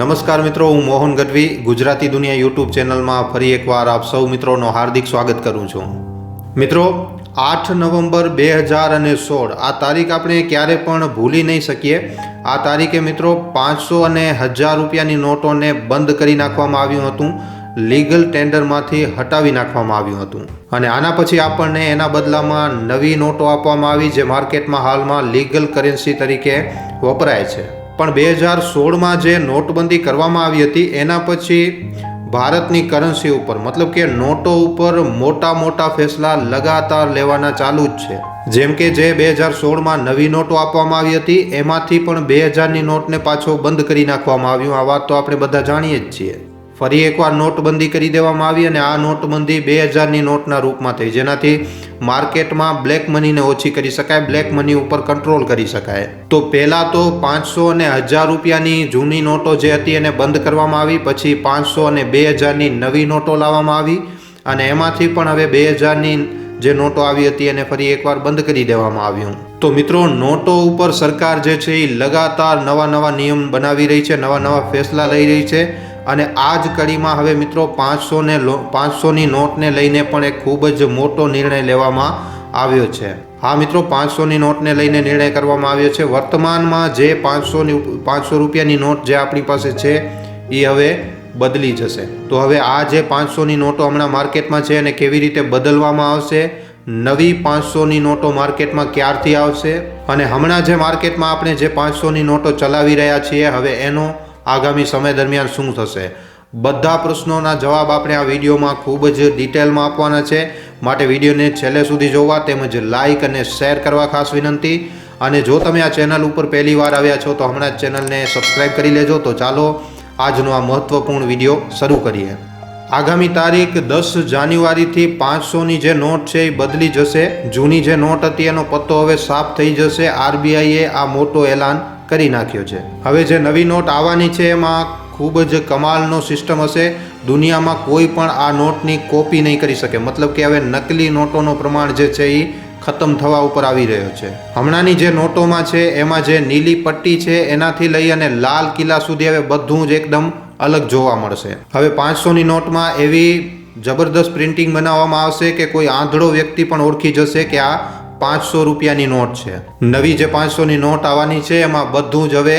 નમસ્કાર મિત્રો, હું મોહન ગઢવી ગુજરાતી દુનિયા યુટ્યુબ ચેનલમાં ફરી એકવાર આપ સૌ મિત્રોનો હાર્દિક સ્વાગત કરું છું. મિત્રો, 8 નવેમ્બર 2016 આ તારીખ આપણે ક્યારે પણ ભૂલી નહીં શકીએ. આ તારીખે મિત્રો 500 અને 1000 રૂપિયાની નોટોને બંધ કરી નાખવામાં આવ્યું હતું, લીગલ ટેન્ડરમાંથી હટાવી નાખવામાં આવ્યું હતું અને આના પછી આપણને એના બદલામાં નવી નોટો આપવામાં આવી જે માર્કેટમાં હાલમાં લીગલ કરન્સી તરીકે વપરાય છે. પણ 2016માં જે નોટબંધી કરવામાં આવી હતી એના પછી ભારતની કરન્સી ઉપર મતલબ કે નોટો ઉપર મોટા મોટા ફેસલા લગાતાર લેવાના ચાલુ જ છે. જેમ કે જે 2016માં નવી નોટો આપવામાં આવી હતી એમાંથી પણ 2000ની નોટને પાછો બંધ કરી નાખવામાં આવ્યું. આ વાત તો આપણે બધા જાણીએ જ છીએ. ફરી એકવાર નોટબંધી કરી દેવામાં આવી અને આ નોટબંધી 2000ની નોટના રૂપમાં થઈ, જેનાથી માર્કેટમાં બ્લેક મનીને ઓછી કરી શકાય, બ્લેક મની ઉપર કંટ્રોલ કરી શકાય. તો પહેલાં તો 500 અને 1000 રૂપિયાની જૂની નોટો જે હતી એને બંધ કરવામાં આવી, પછી 500 અને 2000ની નવી નોટો લાવવામાં આવી અને એમાંથી પણ હવે 2000ની જે નોટો આવી હતી એને ફરી એકવાર બંધ કરી દેવામાં આવ્યું. તો મિત્રો, નોટો ઉપર સરકાર જે છે એ લગાતાર નવા નિયમ બનાવી રહી છે, નવા ફેસલા લઈ રહી છે અને આ જ કડીમાં હવે મિત્રો 500ની નોટને લઈને પણ એક ખૂબ જ મોટો નિર્ણય લેવામાં આવ્યો છે. હા મિત્રો, 500ની નોટને લઈને નિર્ણય કરવામાં આવ્યો છે. વર્તમાનમાં જે 500 રૂપિયાની નોટ જે આપણી પાસે છે એ હવે બદલી જશે. તો હવે આ જે 500ની નોટો હમણાં માર્કેટમાં છે એને કેવી રીતે બદલવામાં આવશે, નવી 500ની નોટો માર્કેટમાં ક્યારથી આવશે અને હમણાં જે માર્કેટમાં આપણે જે 500ની નોટો ચલાવી રહ્યા છીએ હવે એનો આગામી સમય દરમિયાન શું થશે, બધા પ્રશ્નોના જવાબ આપણે આ વિડીયોમાં ખૂબ જ ડિટેલમાં આપવાના છે. માટે વિડીયોને છેલ્લે સુધી જોવા તેમજ લાઇક અને શેર કરવા ખાસ વિનંતી. અને જો તમે આ ચેનલ ઉપર પહેલી વાર આવ્યા છો તો હમણાં જ ચેનલને સબસ્ક્રાઈબ કરી લેજો. તો ચાલો આજનો આ મહત્વપૂર્ણ વિડીયો શરૂ કરીએ. આગામી તારીખ 10 જાન્યુઆરીથી 500ની જે નોટ છે એ બદલી જશે. જૂની જે નોટ હતી એનો પત્તો હવે સાફ થઈ જશે. આરબીઆઈએ આ મોટો એલાન કરી નાખ્યો છે. હવે જે નવી નોટ આવવાની છે એમાં ખૂબ જ કમાલનો સિસ્ટમ હશે. દુનિયામાં કોઈ પણ આ નોટની કોપી નહીં કરી શકે. મતલબ કે હવે નકલી નોટોનો પ્રમાણ જે છે એ ખતમ થવા ઉપર આવી રહ્યો છે. હમણાંની જે નોટોમાં છે એમાં જે નીલી પટ્ટી છે એનાથી લઈ અને લાલ કિલ્લા સુધી હવે બધું જ એકદમ અલગ જોવા મળશે. હવે 500ની નોટમાં એવી જબરદસ્ત પ્રિન્ટિંગ બનાવવામાં આવશે કે કોઈ આંધળો વ્યક્તિ પણ ઓળખી જશે કે આ 500 રૂપિયાની નોટ છે. નવી જે 500ની નોટ આવવાની છે એમાં બધું જ હવે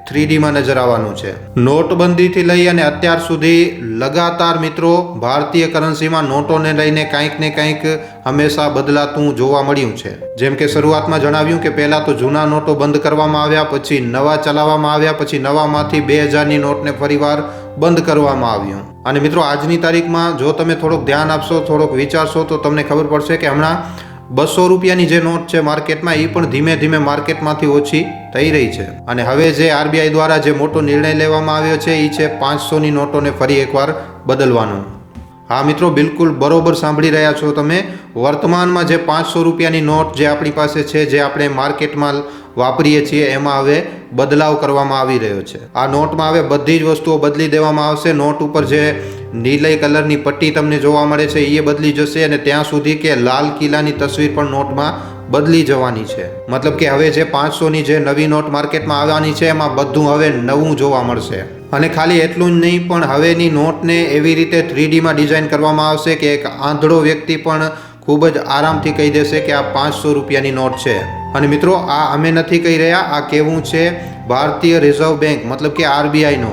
3Dમાં નજર આવવાનું છે. નોટબંધીથી લઈ અને અત્યાર સુધી લગાતાર મિત્રો ભારતીય કરન્સીમાં નોટોને લઈને કંઈક ને કંઈક હંમેશા બદલાતું જોવા મળ્યું છે. જેમ કે શરૂઆતમાં જણાવ્યું કે પહેલાં તો જૂના નોટો બંધ કરવામાં આવ્યા, પછી નવા ચલાવવામાં આવ્યા, પછી નવામાંથી 2000ની નોટને ફરીવાર બંધ કરવામાં આવ્યું. અને મિત્રો, આજની તારીખમાં જો તમે થોડુંક ધ્યાન આપશો, થોડોક વિચારશો તો તમને ખબર પડશે કે હમણાં 200 રૂપિયાની જે નોટ છે માર્કેટમાં એ પણ ધીમે ધીમે માર્કેટમાંથી ઓછી થઈ રહી છે. અને હવે જે આરબીઆઈ દ્વારા જે મોટો નિર્ણય લેવામાં આવ્યો છે એ છે 500ની નોટોને ફરી એકવાર બદલવાનો. હા મિત્રો, બિલકુલ બરોબર સાંભળી રહ્યા છો તમે. વર્તમાનમાં જે 500 રૂપિયાની નોટ જે આપણી પાસે છે, જે આપણે માર્કેટમાં વાપરીએ છીએ, એમાં હવે બદલાવ કરવામાં આવી રહ્યો છે. આ નોટમાં હવે બધી જ વસ્તુઓ બદલી દેવામાં આવશે. નોટ ઉપર જે નીલી કલરની પટ્ટી તમને જોવા મળે છે એ બદલી જશે અને ત્યાં સુધી કે લાલ કિલ્લાની તસવીર પણ નોટમાં બદલી જવાની છે. મતલબ કે હવે જે 500ની જે નવી નોટ માર્કેટમાં આવવાની છે એમાં બધું હવે નવું જોવા મળશે. અને ખાલી એટલું જ નહીં, પણ હવેની નોટને એવી રીતે 3Dમાં ડિઝાઇન કરવામાં આવશે કે એક આંધળો વ્યક્તિ પણ ખૂબ જ આરામથી કહી દેશે કે આ 500 રૂપિયાની નોટ છે. અને મિત્રો, આ અમે નથી કહી રહ્યા, આ કહેવું છે ભારતીય રિઝર્વ બેંક મતલબ કે આરબીઆઈનો.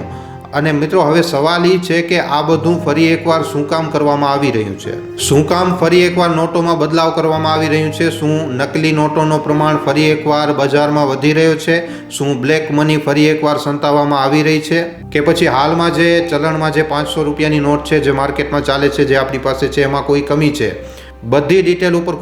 અને મિત્રો, હવે સવાલ એ છે કે આ બધું ફરી એકવાર શું કામ કરવામાં આવી રહ્યું છે? શું કામ ફરી એકવાર નોટોમાં બદલાવ કરવામાં આવી રહ્યું છે? શું નકલી નોટોનો પ્રમાણ ફરી એકવાર બજારમાં વધી રહ્યો છે? શું બ્લેક મની ફરી એકવાર સંતાવવામાં આવી રહી છે? કે પછી હાલમાં જે ચલણમાં જે 500 રૂપિયાની નોટ છે જે માર્કેટમાં ચાલે છે, જે આપણી પાસે છે, એમાં કોઈ કમી છે? બધી ડિટેલ ઉપર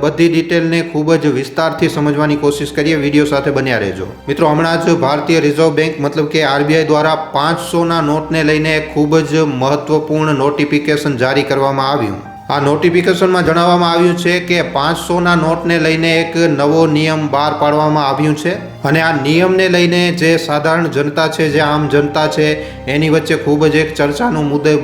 બધી ડિટેલને ખૂબ જ વિસ્તારથી સમજવાની કોશિશ કરીએ. વિડીયો સાથે બન્યા રહેજો. મિત્રો, હમણાં જ ભારતીય રિઝર્વ બેંક મતલબ કે આરબીઆઈ દ્વારા 500ના નોટને લઈને ખૂબ જ મહત્વપૂર્ણ નોટિફિકેશન જારી કરવામાં આવ્યું. આ નોટિફિકેશનમાં જણાવવામાં આવ્યું છે કે 500ના નોટને લઈને એક નવો નિયમ બહાર પાડવામાં આવ્યું છે અને આ નિયમને લઈને જે સાધારણ જનતા છે, જે આમ જનતા છે, એની વચ્ચે ખૂબ જ એક ચર્ચાનો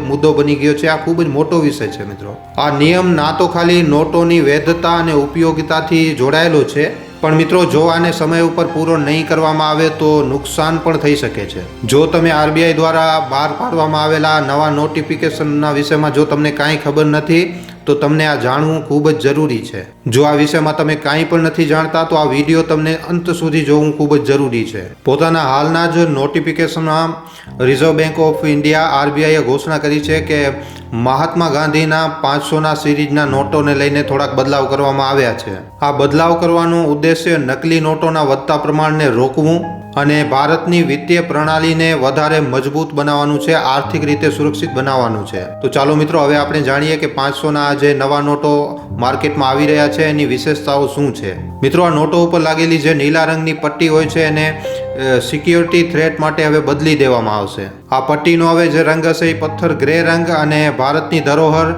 મુદ્દો બની ગયો છે. આ ખૂબ જ મોટો વિષય છે મિત્રો. આ નિયમ ના તો ખાલી નોટોની વૈધતા અને ઉપયોગિતાથી જોડાયેલો છે, પણ મિત્રો જો આને સમય ઉપર પૂરો નહીં કરવામાં આવે તો નુકસાન પણ થઈ શકે છે. જો તમે આરબીઆઈ દ્વારા બહાર પાડવામાં આવેલા નવા નોટિફિકેશનના વિષયમાં જો તમને કાંઈ ખબર નથી તો તમને આ જાણવું ખૂબ જ જરૂરી છે. જો આ વિષયમાં તમે કાંઈ પણ નથી જાણતા તો આ વિડીયો તમને અંત સુધી જોવું ખૂબ જ જરૂરી છે. પોતાના હાલના જ નોટિફિકેશનમાં રિઝર્વ બેંક ઓફ ઇન્ડિયા આરબીઆઈએ ઘોષણા કરી છે કે મહાત્મા ગાંધીના 500ના સિરીઝના નોટોને લઈને થોડાક બદલાવ કરવામાં આવ્યા છે. આ બદલાવ કરવાનો ઉદ્દેશ્ય નકલી નોટોના વધતા પ્રમાણને રોકવું અને ભારતની વિત્તીય પ્રણાલીને વધારે મજબૂત બનાવવાનું છે, આર્થિક રીતે સુરક્ષિત બનાવવાનું છે. તો ચાલો મિત્રો હવે આપણે જાણીએ કે 500ના જે નવા નોટો માર્કેટમાં આવી રહ્યા છે એની વિશેષતાઓ શું છે. મિત્રો આ નોટો ઉપર લાગેલી જે નીલા રંગની પટ્ટી હોય છે એને સિક્યોરિટી થ્રેટ માટે હવે બદલી દેવામાં આવશે. આ પટ્ટીનો હવે જે રંગ હશે એ પથ્થર ગ્રે રંગ અને ભારતની ધરોહર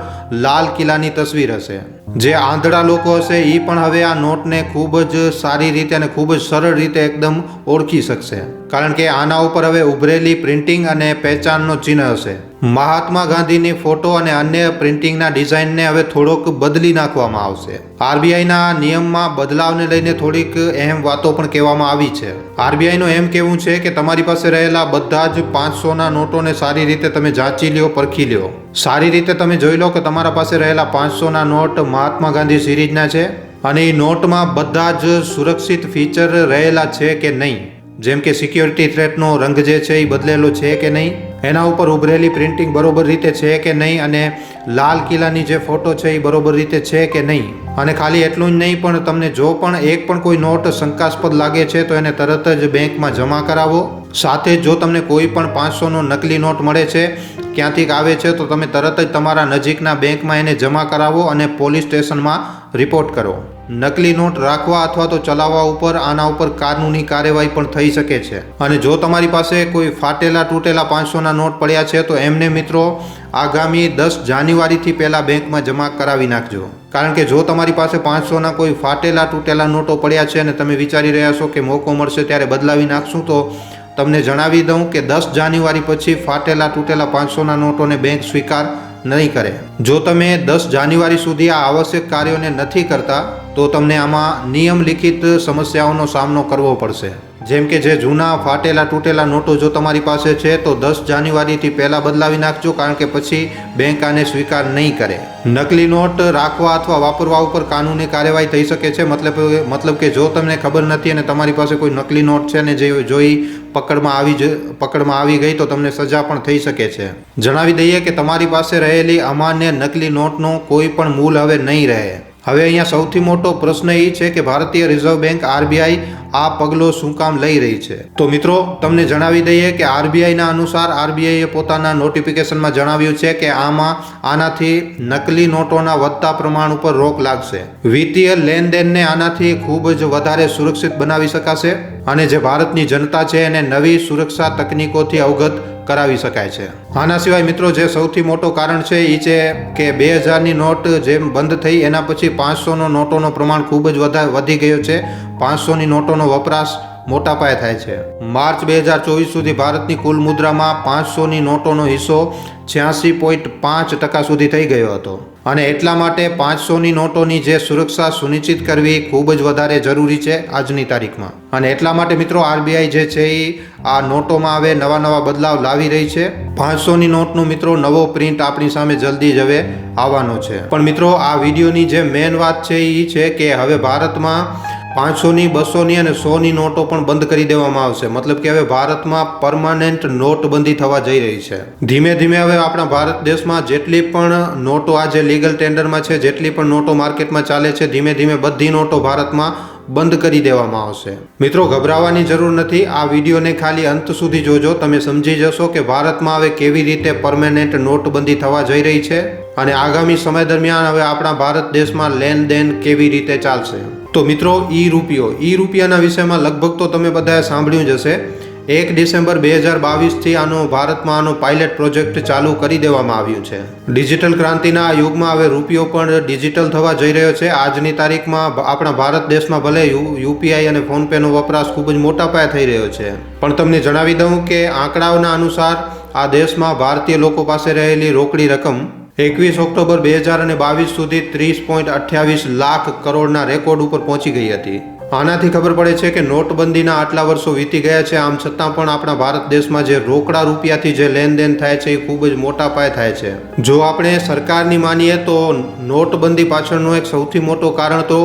લાલ કિલ્લાની તસવીર હશે. જે આંધળા લોકો હશે એ પણ હવે આ નોટને ખૂબ જ સારી રીતે અને ખૂબ જ સરળ રીતે એકદમ ઓળખી શકશે, કારણ કે આના ઉપર હવે ઉભરેલી પ્રિન્ટિંગ અને પહેચાનનો ચિહ્ન હશે. મહાત્મા ગાંધીની ફોટો અને અન્ય પ્રિન્ટિંગના ડિઝાઇનને હવે થોડોક બદલી નાખવામાં આવશે. આરબીઆઈના નિયમમાં બદલાવને લઈને થોડીક અહેમ વાતો પણ કહેવામાં આવી છે. આરબીઆઈનું એમ કહેવું છે કે તમારી પાસે રહેલા બધા જ 500ના નોટોને સારી રીતે તમે જાંચી લ્યો, પરખી લ્યો. સારી રીતે તમે જોઈ લો કે તમારા પાસે રહેલા 500ના નોટ મહાત્મા ગાંધી સિરીઝના છે અને એ નોટમાં બધા જ સુરક્ષિત ફીચર રહેલા છે કે નહીં. જેમ કે સિક્યોરિટી થ્રેટનો રંગ જે છે એ બદલેલો છે કે નહીં, એના ઉપર ઉભરેલી પ્રિન્ટિંગ બરોબર રીતે છે કે નહીં, અને લાલ કિલ્લાની જે ફોટો છે એ બરોબર રીતે છે કે નહીં. અને ખાલી એટલું જ નહીં, પણ તમને જો પણ એક પણ કોઈ નોટ શંકાસ્પદ લાગે છે તો એને તરત જ બેંકમાં જમા કરાવો. સાથે જ જો તમને કોઈ પણ 500નો નકલી નોટ મળે છે, ક્યાંથી આવે છે, તો તમે તરત જ તમારા નજીકના બેંકમાં એને જમા કરાવો અને પોલીસ સ્ટેશનમાં રિપોર્ટ કરો. નકલી નોટ રાખવા અથવા તો ચલાવવા ઉપર આના ઉપર કાનૂની કાર્યવાહી પણ થઈ શકે છે. અને જો તમારી પાસે કોઈ ફાટેલા તૂટેલા 500ના નોટ પડ્યા છે તો એમને મિત્રો આગામી 10 જાન્યુઆરીથી પહેલાં બેંકમાં જમા કરાવી નાખજો. કારણ કે જો તમારી પાસે 500ના કોઈ ફાટેલા તૂટેલા નોટો પડ્યા છે અને તમે વિચારી રહ્યા છો કે મોકો મળશે ત્યારે બદલાવી નાખશું, તો તમને જણાવી દઉં કે 10 જાન્યુઆરી પછી ફાટેલા તૂટેલા 500ના નોટોને બેંક સ્વીકાર નહીં કરે. જો તમે 10 જાન્યુઆરી સુધી આ આવશ્યક કાર્યોને નથી કરતા તો તમને આમાં નિયમલિખિત સમસ્યાઓનો સામનો કરવો પડશે. જેમ કે જે જૂના ફાટેલા તૂટેલા નોટો જો તમારી પાસે છે તો 10 જાન્યુઆરીથી પહેલાં બદલાવી નાખજો, કારણ કે પછી બેંક આને સ્વીકાર નહીં કરે. નકલી નોટ રાખવા અથવા વાપરવા ઉપર કાનૂની કાર્યવાહી થઈ શકે છે. મતલબ કે જો તમને ખબર નથી અને તમારી પાસે કોઈ નકલી નોટ છે ને જે જોઈ પકડમાં આવી ગઈ તો તમને સજા પણ થઈ શકે છે. જણાવી દઈએ કે તમારી પાસે રહેલી અમાન્ય નકલી નોટનો કોઈ પણ મૂલ હવે નહીં રહે. હવે અહીંયા સૌથી મોટો પ્રશ્ન એ છે કે ભારતીય રિઝર્વ બેંક આરબીઆઈ આ પગલો શું કામ લઈ રહી છે. તો મિત્રો તમને જણાવી દઈએ કે આરબીઆઈના અનુસાર આરબીઆઈએ પોતાના નોટિફિકેશનમાં જણાવ્યું છે કે આનાથી નકલી નોટોના વધતા પ્રમાણ ઉપર રોક લાગશે. વિત્તીય લેનદેનને આનાથી ખૂબ જ વધારે સુરક્ષિત બનાવી શકાશે અને જે ભારતની જનતા છે એને નવી સુરક્ષા તકનીકોથી અવગત કરાવી શકાય છે. આના સિવાય મિત્રો જે સૌથી મોટો કારણ છે એ છે કે 2000ની નોટ જેમ બંધ થઈ એના પછી 500નો નોટોનો પ્રમાણ ખૂબ જ વધી ગયો છે. 500ની નોટોનો વપરાશ મોટા પાયે થાય છે. માર્ચ 2024 સુધી ભારતની કુલ મુદ્રામાં 500ની નોટોનો હિસ્સો 86.5% સુધી થઈ ગયો હતો. અને એટલા માટે 500ની નોટોની જે સુરક્ષા સુનિશ્ચિત કરવી ખૂબ જ વધારે જરૂરી છે આજની તારીખમાં. અને એટલા માટે મિત્રો આરબીઆઈ જે છે એ આ નોટોમાં હવે નવા બદલાવ લાવી રહી છે. 500ની નોટનો મિત્રો નવો પ્રિન્ટ આપણી સામે જલ્દી જ હવે આવવાનો છે. પણ મિત્રો આ વિડીયોની જે મેઇન વાત છે એ છે કે હવે ભારતમાં 500ની 200ની અને 100ની નોટો પણ બંધ કરી દેવામાં આવશે. મતલબ કે હવે ભારતમાં પરમાનન્ટ નોટબંધી થવા જઈ રહી છે. ધીમે ધીમે હવે આપણા ભારત દેશમાં જેટલી પણ નોટો આજે લીગલ ટેન્ડરમાં છે, જેટલી પણ નોટો માર્કેટમાં ચાલે છે, ધીમે ધીમે બધી નોટો ભારતમાં બંધ કરી દેવામાં આવશે. મિત્રો ગભરાવાની જરૂર નથી. આ વિડીયોને ખાલી અંત સુધી જોજો, તમે સમજી જશો કે ભારતમાં હવે કેવી રીતે પરમેનન્ટ નોટબંધી થવા જઈ રહી છે અને આગામી સમય દરમિયાન હવે આપણા ભારત દેશમાં લેનદેન કેવી રીતે ચાલશે. તો મિત્રો ઈ રૂપિયાના વિષયમાં લગભગ તો તમે બધાએ સાંભળ્યું જ હશે. 1 ડિસેમ્બર 2022થી ભારતમાં આનો પાયલટ પ્રોજેક્ટ ચાલુ કરી દેવામાં આવ્યું છે. ડિજિટલ ક્રાંતિના યુગમાં હવે રૂપિયો પણ ડિજિટલ થવા જઈ રહ્યો છે. આજની તારીખમાં આપણા ભારત દેશમાં ભલે યુપીઆઈ અને ફોનપેનો વપરાશ ખૂબ જ મોટા પાયે થઈ રહ્યો છે, પણ તમને જણાવી દઉં કે આંકડાઓના અનુસાર આ દેશમાં ભારતીય લોકો પાસે રહેલી રોકડી રકમ 21 ઓક્ટોબર 2022 સુધી 30.28 લાખ કરોડના રેકોર્ડ ઉપર પહોંચી ગઈ હતી. આનાથી ખબર પડે છે કે નોટબંધીના આટલા વર્ષો વીતી ગયા છે, આમ છતાં પણ આપણા ભારત દેશમાં જે રોકડા રૂપિયાથી જે લેનદેન થાય છે એ ખૂબ જ મોટા પાયે થાય છે. જો આપણે સરકારની માનીએ તો નોટબંધી પાછળનું એક સૌથી મોટું કારણ તો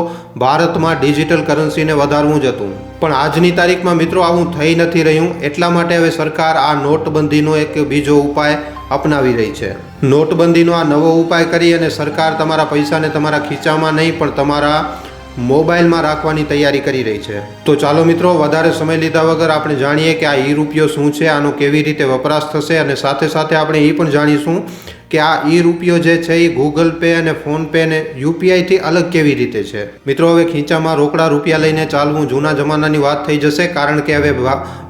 ભારતમાં ડિજિટલ કરન્સીને વધારવું જ હતું. પણ આજની તારીખમાં મિત્રો આવું થઈ નથી રહ્યું. એટલા માટે હવે સરકાર આ નોટબંધીનો એક બીજો ઉપાય અપનાવી રહી છે. નોટબંધીનો આ નવો ઉપાય કરી અને સરકાર તમારા પૈસાને તમારા ખીચામાં નહીં પણ તમારા મોબાઈલમાં રાખવાની તૈયારી કરી રહી છે. તો ચાલો મિત્રો, વધારે સમય લીધા વગર આપણે જાણીએ કે આ ઈ રૂપિયો શું છે, આનો કેવી રીતે વપરાશ થશે, અને સાથે સાથે આપણે એ પણ જાણીશું કે આ ઈ રૂપિયો જે છે એ ગૂગલ પે અને ફોન પે અને યુપીઆઈથી અલગ કેવી રીતે છે. મિત્રો, હવે ખીચામાં રોકડા રૂપિયા લઈને ચાલવું જૂના જમાનાની વાત થઈ જશે, કારણ કે હવે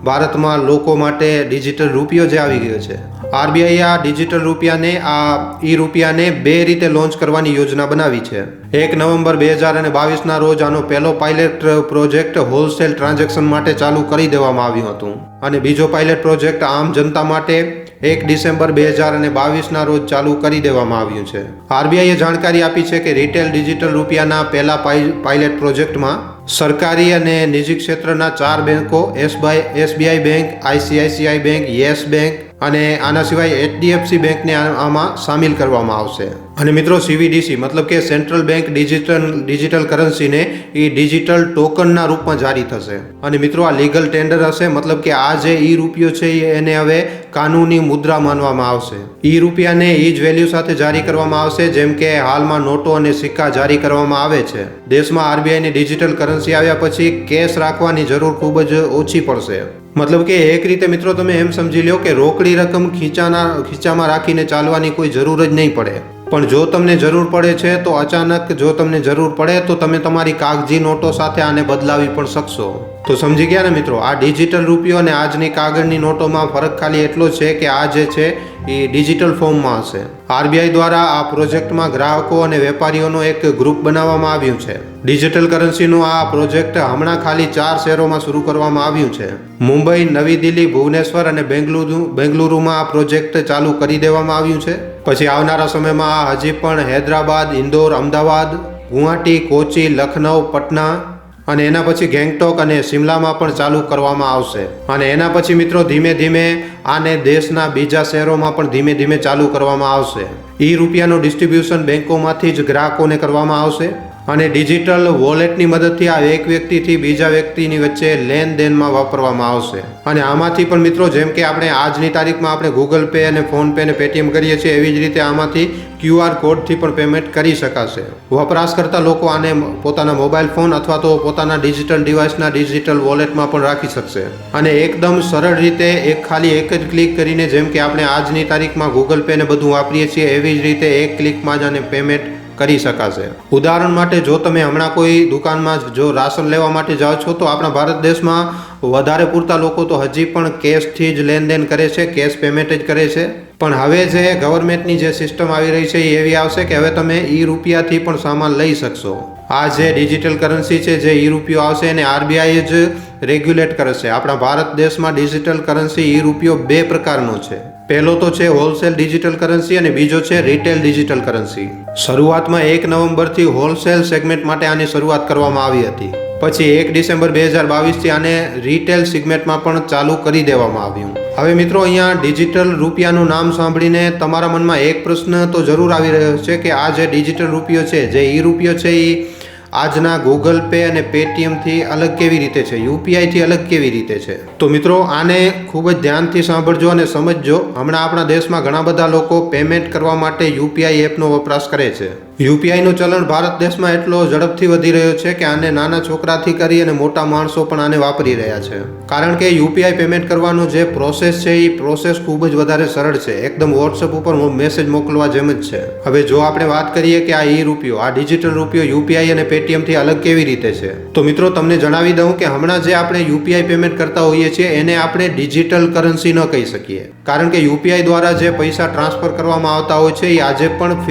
ભારતમાં લોકો માટે ડિજિટલ રૂપિયો જે આવી ગયો છે. આરબીઆઈએ આ ડિજિટલ રૂપિયાને, આ ઈ રૂપિયાને બે રીતે લોન્ચ કરવાની યોજના બનાવી છે. 1 નવેમ્બર 2022ના રોજ આનો પહેલો પાયલટ પ્રોજેક્ટ હોલસેલ ટ્રાન્ઝેક્શન માટે ચાલુ કરી દેવામાં આવ્યું હતું, અને બીજો પાયલટ પ્રોજેક્ટ આમ જનતા માટે 1 ડિસેમ્બર 2022ના રોજ ચાલુ કરી દેવામાં આવ્યું છે. આરબીઆઈએ જાણકારી આપી છે કે રિટેલ ડિજિટલ રૂપિયાના પહેલા પાયલટ પ્રોજેક્ટમાં સરકારી અને નિજી ક્ષેત્રના 4 બેંકો, SBI bank, ICICI bank, yes bank અને આના સિવાય એચડીએફસી બેંકને આમાં સામેલ કરવામાં આવશે. અને મિત્રો, સીવીડીસી મતલબ કે સેન્ટ્રલ બેંક ડિજિટલ કરન્સીને એ ડિજિટલ ટોકનના રૂપમાં જારી થશે. અને મિત્રો, આ લીગલ ટેન્ડર હશે, મતલબ કે આ જે ઈ રૂપિયો છે એને હવે કાનૂની મુદ્રા માનવામાં આવશે. ઈ રૂપિયાને ઈ જ વેલ્યુ સાથે જારી કરવામાં આવશે, જેમ કે હાલમાં નોટો અને સિક્કા જારી કરવામાં આવે છે. દેશમાં આરબીઆઈની ડિજિટલ કરન્સી આવ્યા પછી કેશ રાખવાની જરૂર ખૂબ જ ઓછી પડશે. મતલબ કે એક રીતે મિત્રો તમે એમ સમજી લો કે રોકડી રકમ ખીચામાં રાખીને ચાલવાની કોઈ જરૂર જ નહીં પડે. પણ જો તમને જરૂર પડે છે તો અચાનક જો તમને જરૂર પડે તો તમે તમારી કાગજી નોટો સાથે આને બદલાવી પણ શકશો. તો સમજી ગયા ને મિત્રો, આ ડિજિટલ રૂપિયો અને આજની કાગળની નોટોમાં ફરક ખાલી એટલો છે કે આ જે છે એ ડિજિટલ ફોર્મમાં હશે. આરબીઆઈ દ્વારા આ પ્રોજેક્ટમાં ગ્રાહકો અને વેપારીઓનો એક ગ્રુપ બનાવવામાં આવ્યું છે. ડિજિટલ કરન્સીનો આ પ્રોજેક્ટ હમણાં ખાલી 4 શહેરોમાં શરૂ કરવામાં આવ્યું છે. મુંબઈ, નવી દિલ્હી, ભુવનેશ્વર અને બેંગલુરુમાં આ પ્રોજેક્ટ ચાલુ કરી દેવામાં આવ્યું છે. પછી આવનારા સમયમાં હજી પણ હૈદરાબાદ, ઇન્દોર, અમદાવાદ, ગુવાહાટી, કોચી, લખનઉ, પટના અને એના પછી ગેંગટોક અને શિમલામાં પણ ચાલુ કરવામાં આવશે. અને એના પછી મિત્રો ધીમે ધીમે આને દેશના બીજા શહેરોમાં પણ ધીમે ધીમે ચાલુ કરવામાં આવશે. ઈ રૂપિયાનું ડિસ્ટ્રીબ્યુશન બેંકોમાંથી જ ગ્રાહકોને કરવામાં આવશે, અને ડિજિટલ વોલેટની મદદથી આ એક વ્યક્તિથી બીજા વ્યક્તિની વચ્ચે લેનદેનમાં વાપરવામાં આવશે. અને આમાંથી પણ મિત્રો, જેમ કે આપણે આજની તારીખમાં આપણે ગૂગલ પે અને ફોન પે અને પેટીએમ કરીએ છીએ, એવી જ રીતે આમાંથી QR કોડથી પણ પેમેન્ટ કરી શકાશે. વપરાશકર્તા લોકો આને પોતાના મોબાઈલ ફોન અથવા તો પોતાના ડિજિટલ ડિવાઇસના ડિજિટલ વોલેટમાં પણ રાખી શકશે. અને એકદમ સરળ રીતે ખાલી એક જ ક્લિક કરીને, જેમ કે આપણે આજની તારીખમાં ગૂગલ પે ને બધું વાપરીએ છીએ, એવી જ રીતે એક ક્લિકમાં જ આને પેમેન્ટ કરી શકાશે. ઉદાહરણ માટે, જો તમે હમણાં કોઈ દુકાનમાં જો રાશન લેવા માટે જાઓ છો તો આપણા ભારત દેશમાં વધારે પૂરતા લોકો તો હજી પણ કેશથી જ લેનદેન કરે છે, કેશ પેમેન્ટ જ કરે છે. પણ હવે જે ગવર્મેન્ટની જે સિસ્ટમ આવી રહી છે એ એવી આવશે કે હવે તમે ઈ રૂપિયાથી પણ સામાન લઈ શકશો. આ જે ડિજિટલ કરન્સી છે, જે ઈ રૂપિયો આવશે, એને આરબીઆઈ જ રેગ્યુલેટ કરશે. આપણા ભારત દેશમાં ડિજિટલ કરન્સી ઈ રૂપિયો 2 પ્રકારનો છે. પહેલો તો છે હોલસેલ ડિજિટલ કરન્સી અને બીજો છે રિટેલ ડિજિટલ કરન્સી. શરૂઆતમાં 1 નવેમ્બરથી હોલસેલ સેગમેન્ટ માટે આની શરૂઆત કરવામાં આવી હતી. પછી 1 ડિસેમ્બર 2022થી આને રિટેલ સેગમેન્ટમાં પણ ચાલુ કરી દેવામાં આવ્યું. હવે મિત્રો, અહીંયા ડિજિટલ રૂપિયાનું નામ સાંભળીને તમારા મનમાં એક પ્રશ્ન તો જરૂર આવી રહ્યો છે કે આ જે ડિજિટલ રૂપિયો છે, જે ઈ રૂપિયો છે, એ આજના ગૂગલ પે અને પેટીએમથી અલગ કેવી રીતે છે, યુપીઆઈથી અલગ કેવી રીતે છે. તો મિત્રો, આને ખૂબ જ ધ્યાનથી સાંભળજો અને સમજજો. હમણાં આપણા દેશમાં ઘણા બધા લોકો પેમેન્ટ કરવા માટે યુપીઆઈ એપનો વપરાશ કરે છે. યુપીઆઈનું ચલણ ભારત દેશમાં એટલો ઝડપથી વધી રહ્યો છે કે આને નાના છોકરાથી કરી અને મોટા માણસો પણ આને વાપરી રહ્યા છે. કારણ કે યુપીઆઈ પેમેન્ટ કરવાનો જે પ્રોસેસ છે એ પ્રોસેસ ખૂબ જ વધારે સરળ છે. એકદમ વોટ્સઅપ ઉપર મેસેજ મોકલવા જેમ જ છે. હવે જો આપણે વાત કરીએ કે આ ઈ રૂપિયો, આ ડિજિટલ રૂપિયો યુપીઆઈ અને પેટીએમથી અલગ કેવી રીતે છે, તો મિત્રો તમને જણાવી દઉં કે હમણાં જે આપણે યુપીઆઈ પેમેન્ટ કરતા હોઈએ છીએ એને આપણે ડિજિટલ કરન્સી ન કહી શકીએ. કારણ કે યુપીઆઈ દ્વારા જે પૈસા ટ્રાન્સફર કરવામાં આવતા હોય છે એ આજે પણ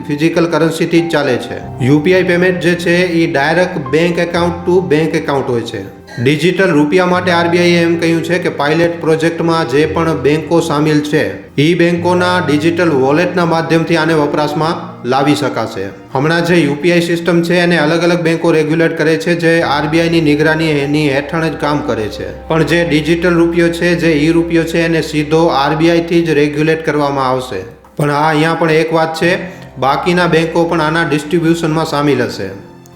ફિઝિકલ કરન્સીથી જ ચાલે છે. યુપીઆઈ પેમેન્ટ જે છે એ direct bank account to bank account હોય છે. ડિજિટલ રૂપિયા માટે આરબીઆઈએ એમ કહ્યું છે કે પાયલેટ પ્રોજેક્ટમાં જે પણ બેંકો સામેલ છે એ બેંકોના ડિજિટલ વોલેટના માધ્યમથી આને વપરાશમાં લાવી શકાશે. હમણાં જે યુપીઆઈ સિસ્ટમ છે એને અલગ અલગ બેંકો રેગ્યુલેટ કરે છે, જે આરબીઆઈની નિગરાની એની હેઠળ જ કામ કરે છે. પણ જે ડિજિટલ રૂપિયો છે, જે ઈ રૂપિયો છે, એને સીધો આરબીઆઈથી જ રેગ્યુલેટ કરવામાં આવશે. પણ અહીંયા પણ એક વાત છે, બાકીના બેંકો પણ આના ડિસ્ટ્રીબ્યુશનમાં સામેલ હશે.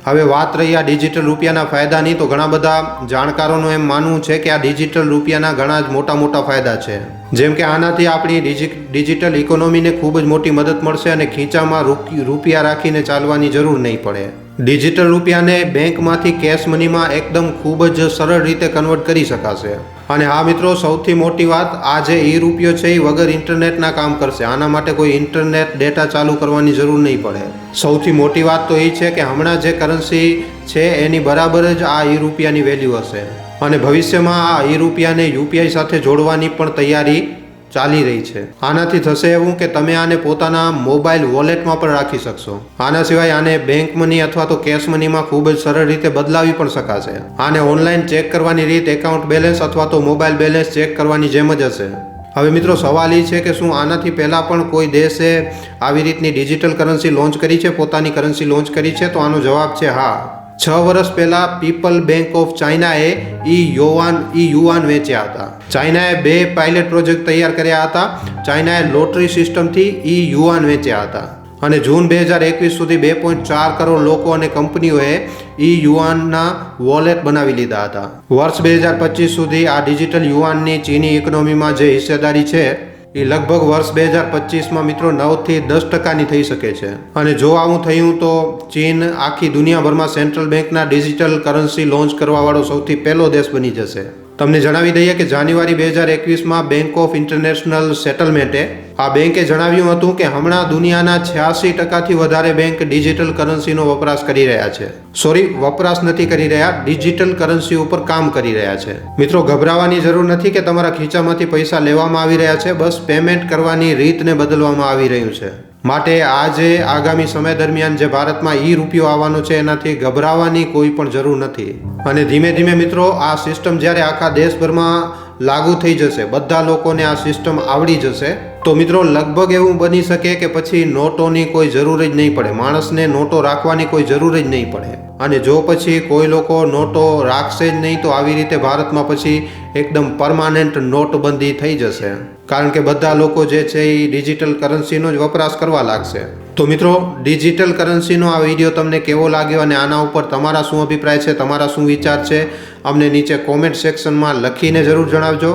હવે વાત રહી આ ડિજિટલ રૂપિયાના ફાયદાની, તો ઘણા બધા જાણકારોનું એમ માનવું છે કે આ ડિજિટલ રૂપિયાના ઘણા જ મોટા ફાયદા છે. જેમ કે આનાથી આપણી ડિજિટલ ઇકોનોમીને ખૂબ જ મોટી મદદ મળશે અને ખીચામાં રૂપિયા રાખીને ચાલવાની જરૂર નહીં પડે. ડિજિટલ રૂપિયાને બેંકમાંથી કેશ મનીમાં એકદમ ખૂબ જ સરળ રીતે કન્વર્ટ કરી શકાશે. અને હા મિત્રો, સૌથી મોટી વાત, આ જે ઈ રૂપિયો છે એ વગર ઇન્ટરનેટના કામ કરશે. આના માટે કોઈ ઇન્ટરનેટ ડેટા ચાલુ કરવાની જરૂર નહીં પડે. સૌથી મોટી વાત તો એ છે કે હમણાં જે કરન્સી છે એની બરાબર જ આ ઈ રૂપિયાની વેલ્યુ હશે. અને ભવિષ્યમાં આ ઈ રૂપિયાને યુપીઆઈ સાથે જોડવાની પણ તૈયારી ચાલી રહી છે. આનાથી થશે એવું કે તમે આને પોતાના મોબાઈલ વોલેટમાં પણ રાખી શકશો. આના સિવાય આને બેંક મની અથવા તો કેશ મનીમાં ખૂબ જ સરળ રીતે બદલાવી પણ શકાશે. આને ઓનલાઈન ચેક કરવાની રીત એકાઉન્ટ બેલેન્સ અથવા તો મોબાઈલ બેલેન્સ ચેક કરવાની જેમ જ હશે. હવે મિત્રો, સવાલ એ છે કે શું આનાથી પહેલાં પણ કોઈ દેશે આવી રીતની ડિજિટલ કરન્સી લોન્ચ કરી છે, પોતાની કરન્સી લોન્ચ કરી છે? તો આનો જવાબ છે હા. 6 વર્ષ પહેલા પીપલ બેંક ઓફ ચાઇનાએ યુઆન વેચ્યા હતા. ચાઇનાએ 2 પાયલેટ પ્રોજેક્ટ તૈયાર કર્યા હતા. ચાઇનાએ લોટરી સિસ્ટમથી યુઆન વેચ્યા હતા અને જૂન 2021 સુધી 2.4 કરોડ લોકો અને કંપનીઓએ યુઆનના વોલેટ બનાવી લીધા હતા. વર્ષ 2025 સુધી આ ડિજિટલ યુઆનની ચીની ઇકોનોમીમાં જે હિસ્સેદારી છે એ લગભગ વર્ષ 2025માં મિત્રો 9થી 10% થઈ શકે છે. અને જો આવું થયું તો ચીન આખી દુનિયાભરમાં સેન્ટ્રલ બેંકના ડિજિટલ કરન્સી લોન્ચ કરવાવાળો સૌથી પહેલો દેશ બની જશે. તમને જણાવી દઈએ કે જાન્યુઆરી 2021માં બેંક ઓફ ઇન્ટરનેશનલ સેટલમેન્ટે આ બેંકે જણાવ્યું હતું કે હમણાં દુનિયાના 86%થી વધારે બેંક ડિજિટલ કરન્સીનો વપરાશ કરી રહ્યા છે. વપરાશ નથી કરી રહ્યા, ડિજિટલ કરન્સી ઉપર કામ કરી રહ્યા છે. મિત્રો, ગભરાવાની જરૂર નથી કે તમારા ખીચામાંથી પૈસા લેવામાં આવી રહ્યા છે. બસ પેમેન્ટ કરવાની રીતને બદલવામાં આવી રહ્યું છે. માટે આજે આગામી સમય દરમિયાન જે ભારતમાં ઈ રૂપિયો આવવાનો છે એનાથી ગભરાવાની કોઈ પણ જરૂર નથી. અને ધીમે ધીમે મિત્રો, આ સિસ્ટમ જ્યારે આખા દેશભરમાં લાગુ થઈ જશે, બધા લોકોને આ સિસ્ટમ આવડી જશે, તો મિત્રો લગભગ એવું બની શકે કે પછી નોટોની કોઈ જરૂર જ નહીં પડે. માણસને નોટો રાખવાની કોઈ જરૂર જ નહીં પડે. અને જો પછી કોઈ લોકો નોટો રાખશે જ નહીં તો આવી રીતે ભારતમાં પછી એકદમ પરમાનન્ટ નોટબંધી થઈ જશે. કારણ કે બધા લોકો જે છે એ ડિજિટલ કરન્સીનો જ વપરાશ કરવા લાગશે. તો મિત્રો, ડિજિટલ કરન્સીનો આ વિડીયો તમને કેવો લાગ્યો અને આના ઉપર તમારા શું અભિપ્રાય છે, તમારા શું વિચાર છે, અમને નીચે કોમેન્ટ સેક્શનમાં લખીને જરૂર જણાવજો.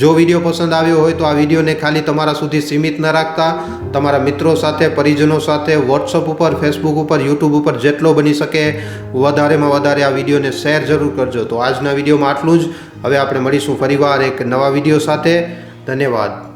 જો વિડીયો પસંદ આવ્યો હોય તો આ વિડીયોને ખાલી તમારા સુધી સીમિત ન રાખતા તમારા મિત્રો સાથે, પરિજનો સાથે, વોટ્સઅપ ઉપર, ફેસબુક ઉપર, યુટ્યુબ ઉપર જેટલો બની શકે વધારેમાં વધારે આ વિડીયોને શેર જરૂર કરજો. તો આજના વિડીયોમાં આટલું જ. હવે આપણે મળીશું ફરીવાર એક નવા વિડીયો સાથે. ધન્યવાદ.